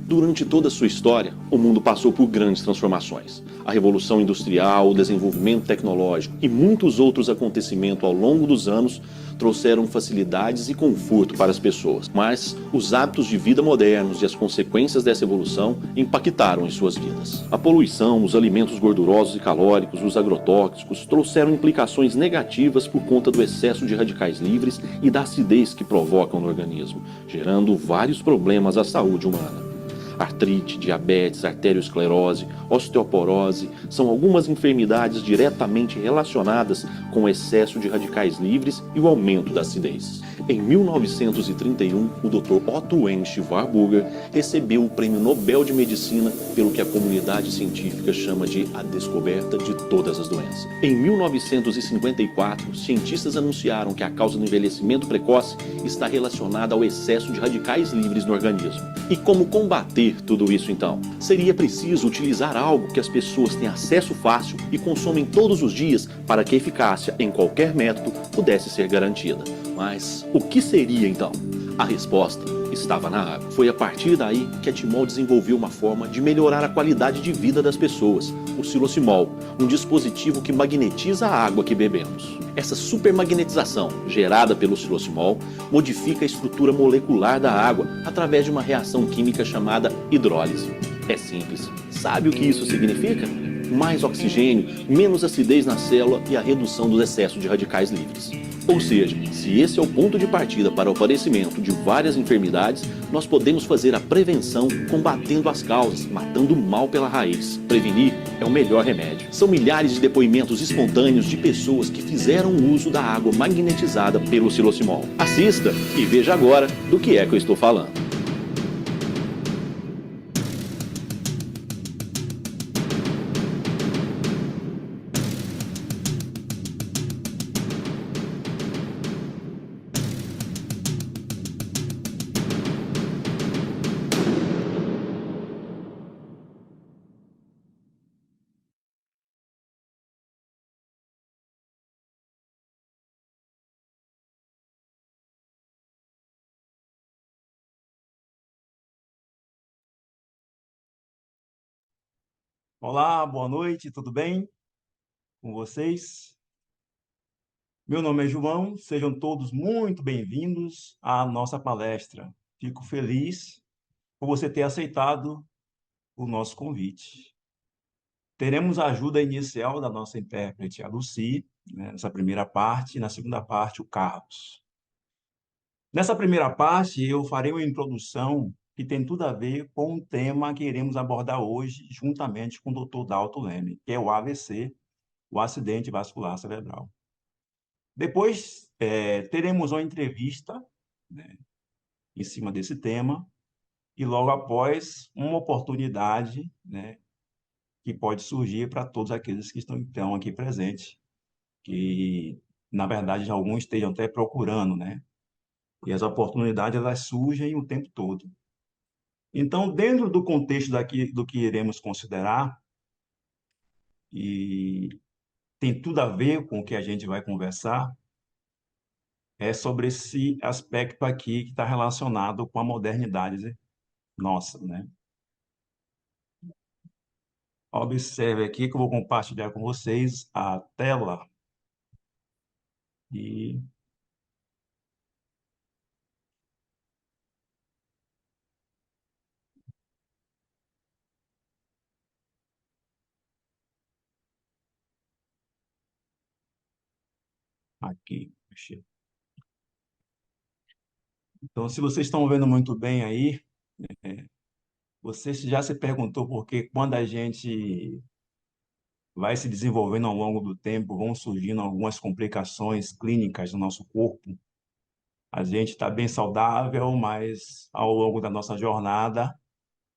Durante toda a sua história, o mundo passou por grandes transformações. A Revolução Industrial, o desenvolvimento tecnológico e muitos outros acontecimentos ao longo dos anos trouxeram facilidades e conforto para as pessoas. Mas os hábitos de vida modernos e as consequências dessa evolução impactaram em suas vidas. A poluição, os alimentos gordurosos e calóricos, os agrotóxicos trouxeram implicações negativas por conta do excesso de radicais livres e da acidez que provocam no organismo, gerando vários problemas à saúde humana. Artrite, diabetes, arteriosclerose, osteoporose são algumas enfermidades diretamente relacionadas com o excesso de radicais livres e o aumento da acidez. Em 1931, o Dr. Otto Wendt Warburger recebeu o Prêmio Nobel de Medicina pelo que a comunidade científica chama de a descoberta de todas as doenças. Em 1954, cientistas anunciaram que a causa do envelhecimento precoce está relacionada ao excesso de radicais livres no organismo. E como combater tudo isso então? Seria preciso utilizar algo que as pessoas têm acesso fácil e consomem todos os dias para que a eficácia em qualquer método pudesse ser garantida. Mas o que seria então? A resposta estava na água. Foi a partir daí que a Timol desenvolveu uma forma de melhorar a qualidade de vida das pessoas, o Silocimol, um dispositivo que magnetiza a água que bebemos. Essa supermagnetização, gerada pelo Silocimol, modifica a estrutura molecular da água através de uma reação química chamada hidrólise. É simples. Sabe o que isso significa? Mais oxigênio, menos acidez na célula e a redução dos excessos de radicais livres. Ou seja, se esse é o ponto de partida para o aparecimento de várias enfermidades, nós podemos fazer a prevenção combatendo as causas, matando o mal pela raiz. Prevenir é o melhor remédio. São milhares de depoimentos espontâneos de pessoas que fizeram uso da água magnetizada pelo Silocimol. Assista e veja agora do que é que eu estou falando. Olá, boa noite, tudo bem com vocês? Meu nome é João, sejam todos muito bem-vindos à nossa palestra. Fico feliz por você ter aceitado o nosso convite. Teremos a ajuda inicial da nossa intérprete, a Lucy, nessa primeira parte, e na segunda parte, o Carlos. Nessa primeira parte, eu farei uma introdução que tem tudo a ver com o tema que iremos abordar hoje, juntamente com o Dr. Dalton Leme, que é o AVC, o acidente vascular cerebral. Depois, teremos uma entrevista, né, em cima desse tema, e logo após, uma oportunidade, né, que pode surgir para todos aqueles que estão aqui presentes, que, na verdade, alguns estejam até procurando, né? E as oportunidades, elas surgem o tempo todo. Então, dentro do contexto do que iremos considerar, e tem tudo a ver com o que a gente vai conversar, é sobre esse aspecto aqui que está relacionado com a modernidade nossa, né? Observe aqui que eu vou compartilhar com vocês a tela e aqui. Então, se vocês estão vendo muito bem aí, você já se perguntou por que quando a gente vai se desenvolvendo ao longo do tempo, vão surgindo algumas complicações clínicas no nosso corpo. A gente está bem saudável, mas ao longo da nossa jornada,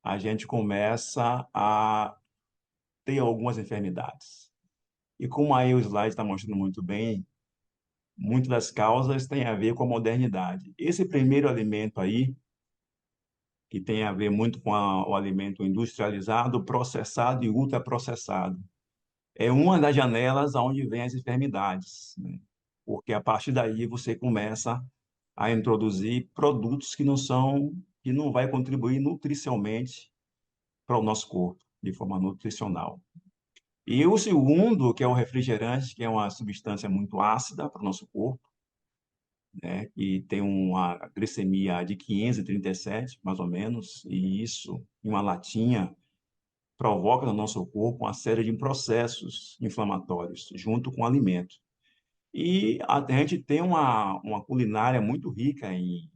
a gente começa a ter algumas enfermidades. E como aí o slide está mostrando muito bem, muitas das causas têm a ver com a modernidade. Esse primeiro alimento aí, que tem a ver muito com o alimento industrializado, processado e ultraprocessado. É uma das janelas onde vêm as enfermidades, né? Porque a partir daí você começa a introduzir produtos que não vai contribuir nutricionalmente para o nosso corpo, de forma nutricional. E o segundo, que é o refrigerante, que é uma substância muito ácida para o nosso corpo, né, e tem uma glicemia de 537, mais ou menos, e isso, em uma latinha, provoca no nosso corpo uma série de processos inflamatórios, junto com o alimento. E a gente tem uma culinária muito rica em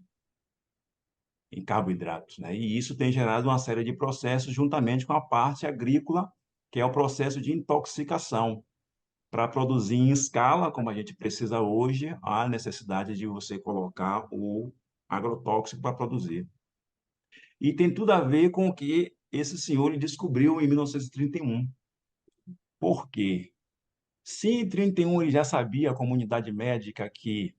carboidratos, né? E isso tem gerado uma série de processos juntamente com a parte agrícola, que é o processo de intoxicação. Para produzir em escala, como a gente precisa hoje, há necessidade de você colocar o agrotóxico para produzir. E tem tudo a ver com o que esse senhor descobriu em 1931. Por quê? Se em 31 ele já sabia, a comunidade médica, que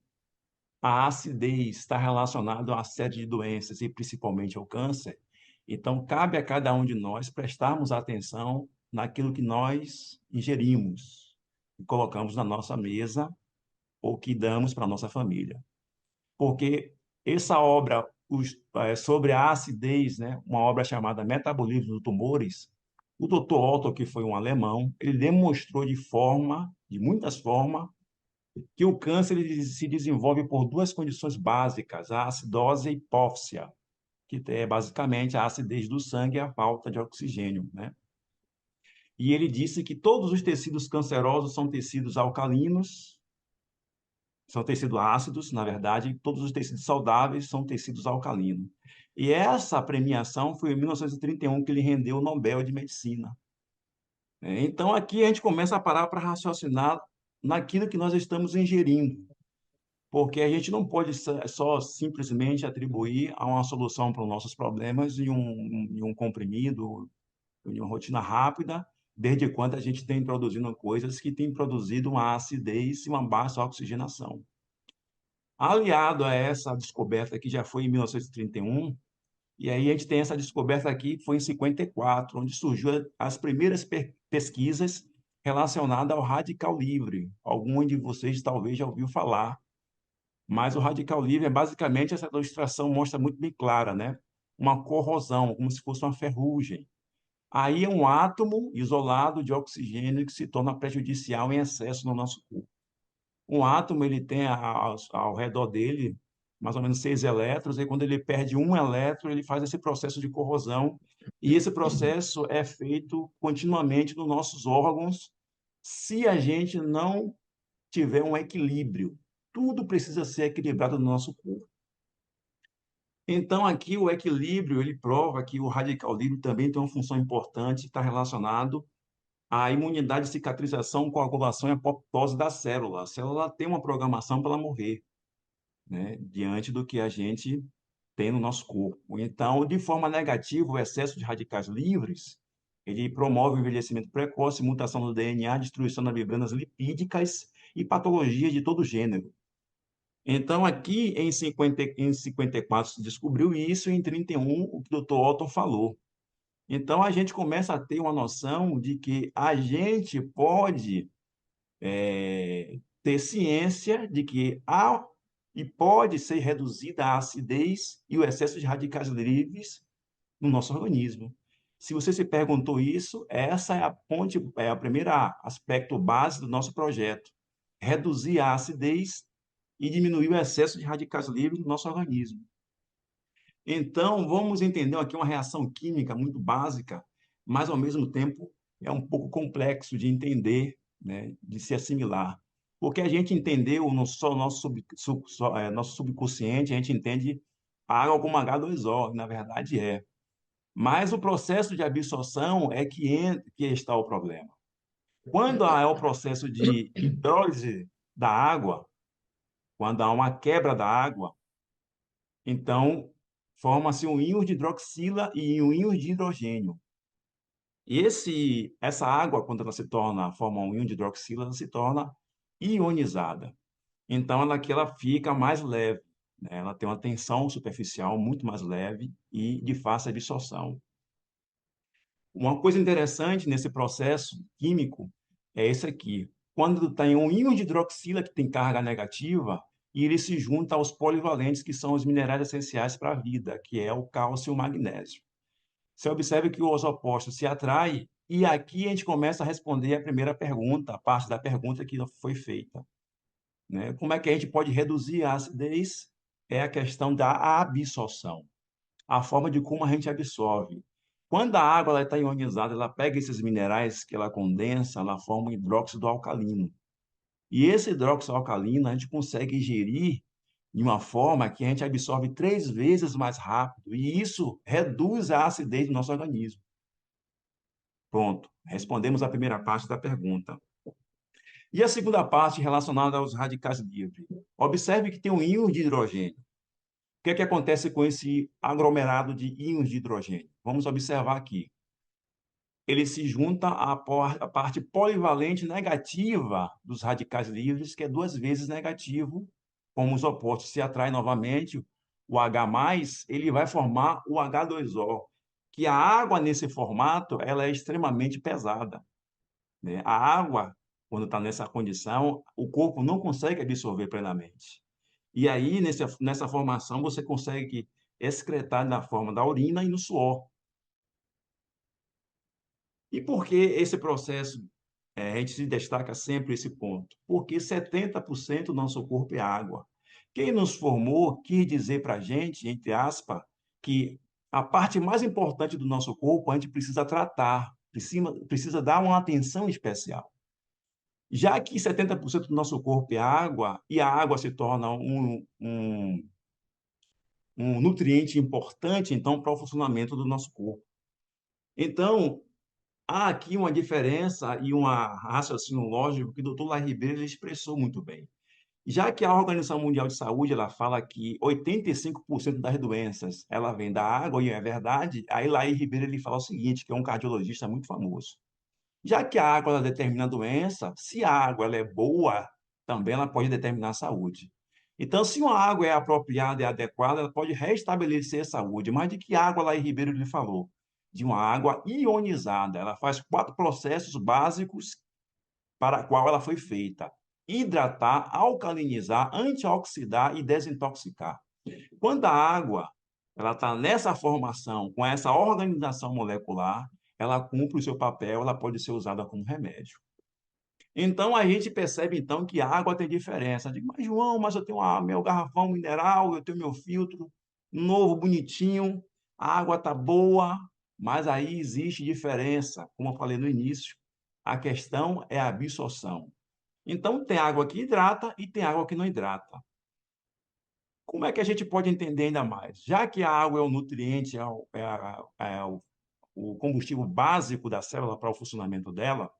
a acidez está relacionada a uma série de doenças e principalmente ao câncer, então cabe a cada um de nós prestarmos atenção naquilo que nós ingerimos e colocamos na nossa mesa ou que damos para a nossa família. Porque essa obra sobre a acidez, né, uma obra chamada Metabolismo dos Tumores, o Dr. Otto, que foi um alemão, ele demonstrou de muitas formas, que o câncer ele se desenvolve por duas condições básicas, a acidose e a hipóxia, que é basicamente a acidez do sangue e a falta de oxigênio, né? E ele disse que todos os tecidos cancerosos são tecidos alcalinos, são tecidos ácidos, na verdade, e todos os tecidos saudáveis são tecidos alcalinos. E essa premiação foi em 1931 que ele rendeu o Nobel de Medicina. Então, aqui a gente começa a parar para raciocinar naquilo que nós estamos ingerindo, porque a gente não pode só simplesmente atribuir a uma solução para os nossos problemas em um comprimido, em uma rotina rápida, desde quando a gente tem introduzindo coisas que têm produzido uma acidez e uma baixa oxigenação. Aliado a essa descoberta que já foi em 1931, e aí a gente tem essa descoberta aqui que foi em 54, onde surgiu as primeiras pesquisas relacionadas ao radical livre. Algum de vocês talvez já ouviu falar, mas o radical livre é basicamente essa ilustração mostra muito bem clara, né? Uma corrosão, como se fosse uma ferrugem. Aí é um átomo isolado de oxigênio que se torna prejudicial em excesso no nosso corpo. Um átomo ele tem ao redor dele mais ou menos 6 elétrons, e quando ele perde um elétron, ele faz esse processo de corrosão, e esse processo é feito continuamente nos nossos órgãos, se a gente não tiver um equilíbrio. Tudo precisa ser equilibrado no nosso corpo. Então, aqui o equilíbrio, ele prova que o radical livre também tem uma função importante, está relacionado à imunidade, cicatrização, coagulação e apoptose da célula. A célula tem uma programação para ela morrer, né, diante do que a gente tem no nosso corpo. Então, de forma negativa, o excesso de radicais livres, ele promove o envelhecimento precoce, mutação do DNA, destruição das membranas lipídicas e patologias de todo gênero. Então, aqui em 54 se descobriu isso, e em 31 o que o Dr. Otto falou. Então, a gente começa a ter uma noção de que a gente pode ter ciência de que há e pode ser reduzida a acidez e o excesso de radicais livres no nosso organismo. Se você se perguntou isso, essa é a ponte, é a primeira aspecto base do nosso projeto: reduzir a acidez e diminuir o excesso de radicais livres no nosso organismo. Então, vamos entender aqui uma reação química muito básica, mas ao mesmo tempo é um pouco complexo de entender, né, de se assimilar. Porque a gente entendeu no só nosso subconsciente, a gente entende a água como H2O, na verdade é. Mas o processo de absorção é que está o problema. Quando há o processo de hidrólise da água, quando há uma quebra da água, então forma-se um íon de hidroxila e um íon de hidrogênio. E essa água, quando ela forma um íon de hidroxila, ela se torna ionizada. Então, ela fica mais leve, né? Ela tem uma tensão superficial muito mais leve e de fácil absorção. Uma coisa interessante nesse processo químico é esse aqui. Quando tem um íon de hidroxila que tem carga negativa, e ele se junta aos polivalentes, que são os minerais essenciais para a vida, que é o cálcio e o magnésio. Você observa que os opostos se atraem, e aqui a gente começa a responder a primeira pergunta, a parte da pergunta que foi feita, né? Como é que a gente pode reduzir a acidez? É a questão da absorção, a forma de como a gente absorve. Quando a água está ionizada, ela pega esses minerais que ela condensa, ela forma um hidróxido alcalino. E esse hidróxido alcalino a gente consegue ingerir de uma forma que a gente absorve 3 vezes mais rápido, e isso reduz a acidez do nosso organismo. Pronto, respondemos a primeira parte da pergunta. E a segunda parte relacionada aos radicais livres. Observe que tem um íon de hidrogênio. O que é que acontece com esse aglomerado de íons de hidrogênio? Vamos observar aqui. Ele se junta à parte polivalente negativa dos radicais livres, que é 2 vezes negativo, como os opostos se atraem novamente, o H+, ele vai formar o H2O, que a água nesse formato ela é extremamente pesada, né? A água, quando está nessa condição, o corpo não consegue absorver plenamente. E aí, nessa formação, você consegue excretar na forma da urina e no suor. E por que esse processo, a gente se destaca sempre esse ponto? Porque 70% do nosso corpo é água. Quem nos formou quis dizer para a gente, entre aspas, que a parte mais importante do nosso corpo a gente precisa tratar, precisa dar uma atenção especial. Já que 70% do nosso corpo é água, e a água se torna um nutriente importante, então, para o funcionamento do nosso corpo. Então, há aqui uma diferença e um raciocínio lógico que o doutor Lai Ribeiro ele expressou muito bem. Já que a Organização Mundial de Saúde ela fala que 85% das doenças ela vem da água, e é verdade, aí Lai Ribeiro ele fala o seguinte, que é um cardiologista muito famoso. Já que a água ela determina a doença, se a água ela é boa, também ela pode determinar a saúde. Então, se uma água é apropriada e adequada, ela pode restabelecer a saúde. Mas de que água lá em Ribeiro lhe falou? De uma água ionizada. Ela faz 4 processos básicos para a qual ela foi feita: hidratar, alcalinizar, antioxidar e desintoxicar. Quando a água ela está nessa formação, com essa organização molecular, ela cumpre o seu papel, ela pode ser usada como remédio. Então, a gente percebe, então, que a água tem diferença. Eu digo, mas, João, mas eu tenho meu garrafão mineral, eu tenho meu filtro novo, bonitinho, a água está boa, mas aí existe diferença, como eu falei no início. A questão é a absorção. Então, tem água que hidrata e tem água que não hidrata. Como é que a gente pode entender ainda mais? Já que a água é o nutriente, o combustível básico da célula para o funcionamento dela,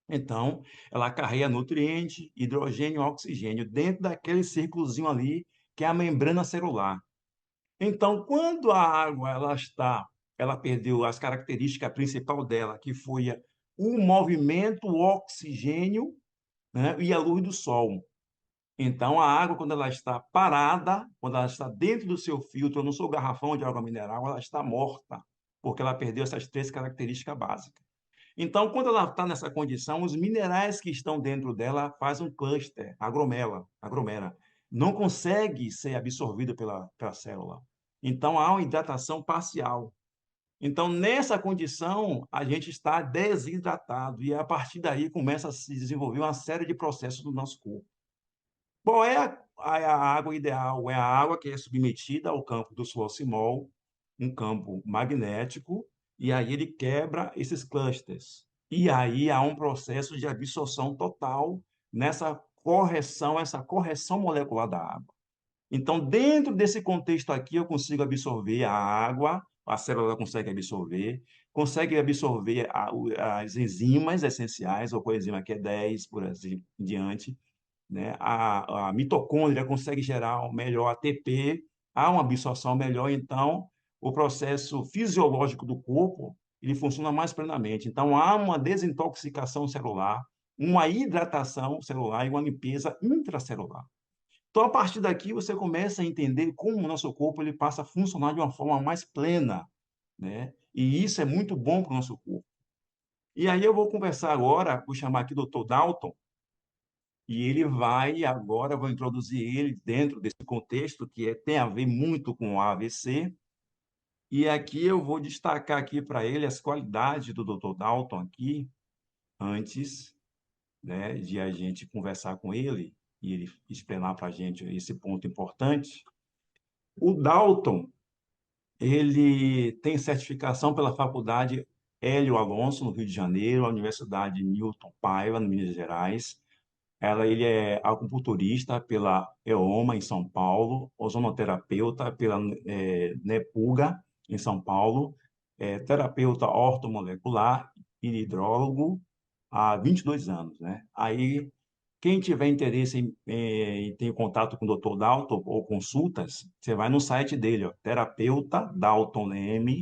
então, ela carrega nutriente, hidrogênio e oxigênio dentro daquele círculozinho ali, que é a membrana celular. Então, quando a água ela perdeu as características principal dela, que foi o movimento, o oxigênio, né, e a luz do sol. Então, a água, quando ela está parada, quando ela está dentro do seu filtro, no seu garrafão de água mineral, ela está morta, porque ela perdeu essas 3 características básicas. Então, quando ela está nessa condição, os minerais que estão dentro dela fazem um cluster, aglomera. Não consegue ser absorvido pela célula. Então, há uma hidratação parcial. Então, nessa condição, a gente está desidratado e, a partir daí, começa a se desenvolver uma série de processos no nosso corpo. Qual é a água ideal? É a água que é submetida ao campo do fluoximol, um campo magnético, e aí ele quebra esses clusters. E aí há um processo de absorção total nessa correção, essa correção molecular da água. Então, dentro desse contexto aqui, eu consigo absorver a água, a célula consegue absorver as enzimas essenciais, ou coenzima Q10, por assim em diante, né? A mitocôndria consegue gerar melhor ATP, há uma absorção melhor, então o processo fisiológico do corpo ele funciona mais plenamente. Então, há uma desintoxicação celular, uma hidratação celular e uma limpeza intracelular. Então, a partir daqui, você começa a entender como o nosso corpo ele passa a funcionar de uma forma mais plena, né? E isso é muito bom para o nosso corpo. E aí eu vou conversar agora, vou chamar aqui o Dr. Dalton, e ele vai, agora vou introduzir ele dentro desse contexto tem a ver muito com o AVC, e aqui eu vou destacar aqui para ele as qualidades do Dr. Dalton aqui, antes, né, de a gente conversar com ele, e ele explanar para a gente esse ponto importante. O Dalton, ele tem certificação pela Faculdade Hélio Alonso, no Rio de Janeiro, a Universidade Newton Paiva, no Minas Gerais. Ele é acupunturista pela EOMA, em São Paulo, ozonoterapeuta pela NEPUGA, em São Paulo, terapeuta ortomolecular e hidrólogo há 22 anos, né? Aí, quem tiver interesse em ter contato com o Dr. Dalton ou consultas, você vai no site dele, ó, terapeutadaltonm,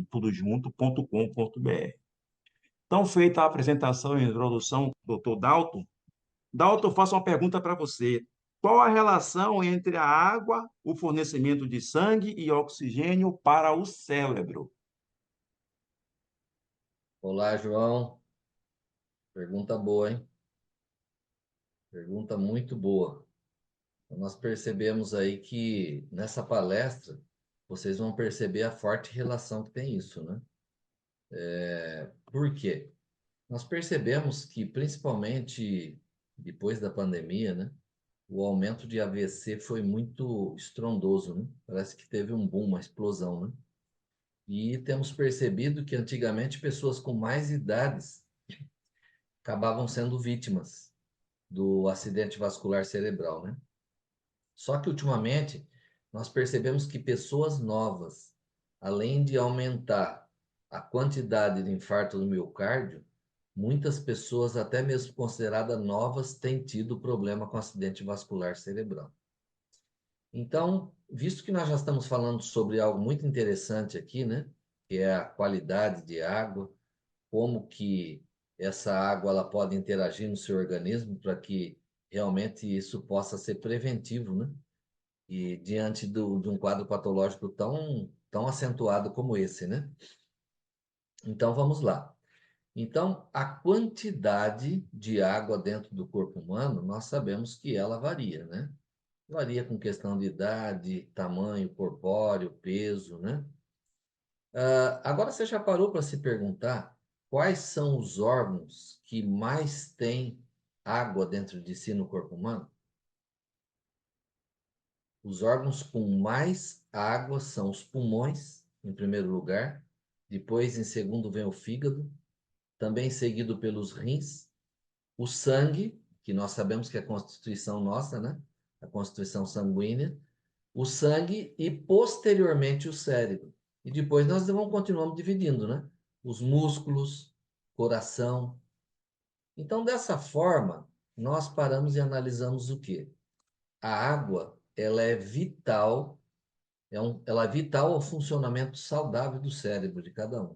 tudo junto.com.br. Então, feita a apresentação e introdução do Dr. Dalton, Dalton, eu faço uma pergunta para você. Qual a relação entre a água, o fornecimento de sangue e oxigênio para o cérebro? Olá, João. Pergunta boa, hein? Pergunta muito boa. Então, nós percebemos aí que nessa palestra vocês vão perceber a forte relação que tem isso, né? Por quê? Nós percebemos que, principalmente depois da pandemia, né? O aumento de AVC foi muito estrondoso, né? Parece que teve um boom, uma explosão, né? E temos percebido que antigamente pessoas com mais idades acabavam sendo vítimas do acidente vascular cerebral, né? Só que ultimamente nós percebemos que pessoas novas, além de aumentar a quantidade de infarto do miocárdio, muitas pessoas, até mesmo consideradas novas, têm tido problema com acidente vascular cerebral. Então, visto que nós já estamos falando sobre algo muito interessante aqui, né? Que é a qualidade de água, como que essa água ela pode interagir no seu organismo para que realmente isso possa ser preventivo, né? E diante de um quadro patológico tão acentuado como esse, né? Então vamos lá. Então, a quantidade de água dentro do corpo humano, nós sabemos que ela varia, né? Varia com questão de idade, tamanho corpóreo, peso, né? Agora você já parou para se perguntar quais são os órgãos que mais têm água dentro de si no corpo humano? Os órgãos com mais água são os pulmões, em primeiro lugar, depois, em segundo, vem o fígado, também seguido pelos rins, o sangue, que nós sabemos que é a constituição nossa, né? A constituição sanguínea, o sangue e, posteriormente, o cérebro. E depois nós vamos continuando dividindo, né? Os músculos, coração. Então, dessa forma, nós paramos e analisamos o quê? A água, ela é vital, ela é vital ao funcionamento saudável do cérebro de cada um.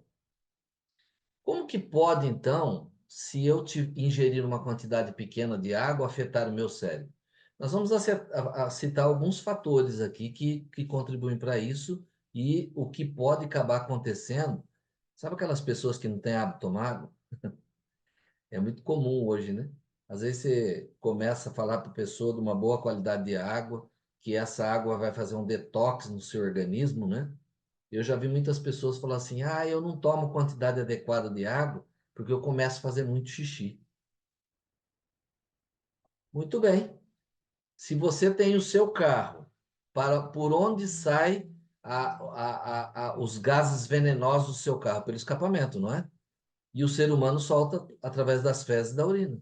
Como que pode, então, se eu ingerir uma quantidade pequena de água, afetar o meu cérebro? Nós vamos citar alguns fatores aqui que contribuem para isso e o que pode acabar acontecendo. Sabe aquelas pessoas que não têm hábito de tomar água? É muito comum hoje, né? Às vezes você começa a falar para a pessoa de uma boa qualidade de água, que essa água vai fazer um detox no seu organismo, né? Eu já vi muitas pessoas falar assim: ah, eu não tomo quantidade adequada de água porque eu começo a fazer muito xixi. Muito bem. Se você tem o seu carro, por onde sai os gases venenosos do seu carro? Pelo escapamento, não é? E o ser humano solta através das fezes e da urina.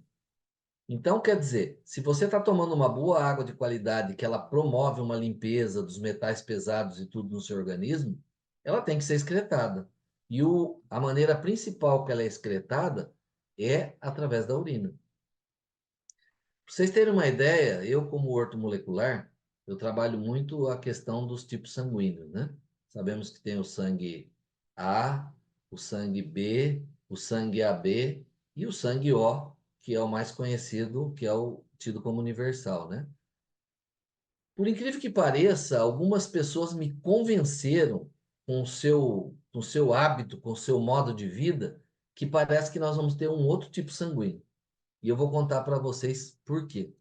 Então, quer dizer, se você está tomando uma boa água de qualidade, que ela promove uma limpeza dos metais pesados e tudo no seu organismo, ela tem que ser excretada. E a maneira principal que ela é excretada é através da urina. Para vocês terem uma ideia, eu como ortomolecular, eu trabalho muito a questão dos tipos sanguíneos, né? Sabemos que tem o sangue A, o sangue B, o sangue AB e o sangue O, que é o mais conhecido, que é o tido como universal, né? Por incrível que pareça, algumas pessoas me convenceram com o seu hábito, com o seu modo de vida, que parece que nós vamos ter um outro tipo sanguíneo. E eu vou contar para vocês por quê.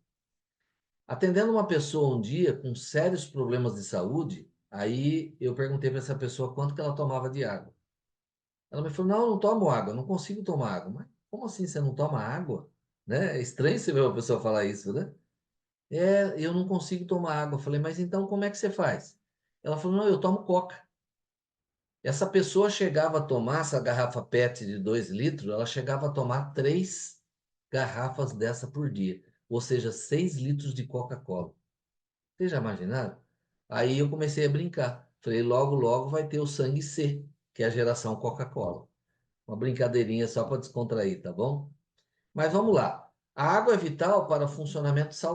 Atendendo uma pessoa um dia com sérios problemas de saúde, aí eu perguntei para essa pessoa quanto que ela tomava de água. Ela me falou, não, eu não tomo água, eu não consigo tomar água. Mas como assim você não toma água? Né? É estranho você ver uma pessoa falar isso, né? É, eu não consigo tomar água. Eu falei, mas então como é que você faz? Ela falou, não, eu tomo coca. Essa pessoa chegava a tomar essa garrafa PET de 2 litros, ela chegava a tomar 3 garrafas dessa por dia. Ou seja, 6 litros de Coca-Cola. Vocês já imaginaram? Aí eu comecei a brincar. Falei, logo, logo vai ter o sangue C, que é a geração Coca-Cola. Uma brincadeirinha só para descontrair, tá bom? Mas vamos lá. A água é vital para o funcionamento saudável.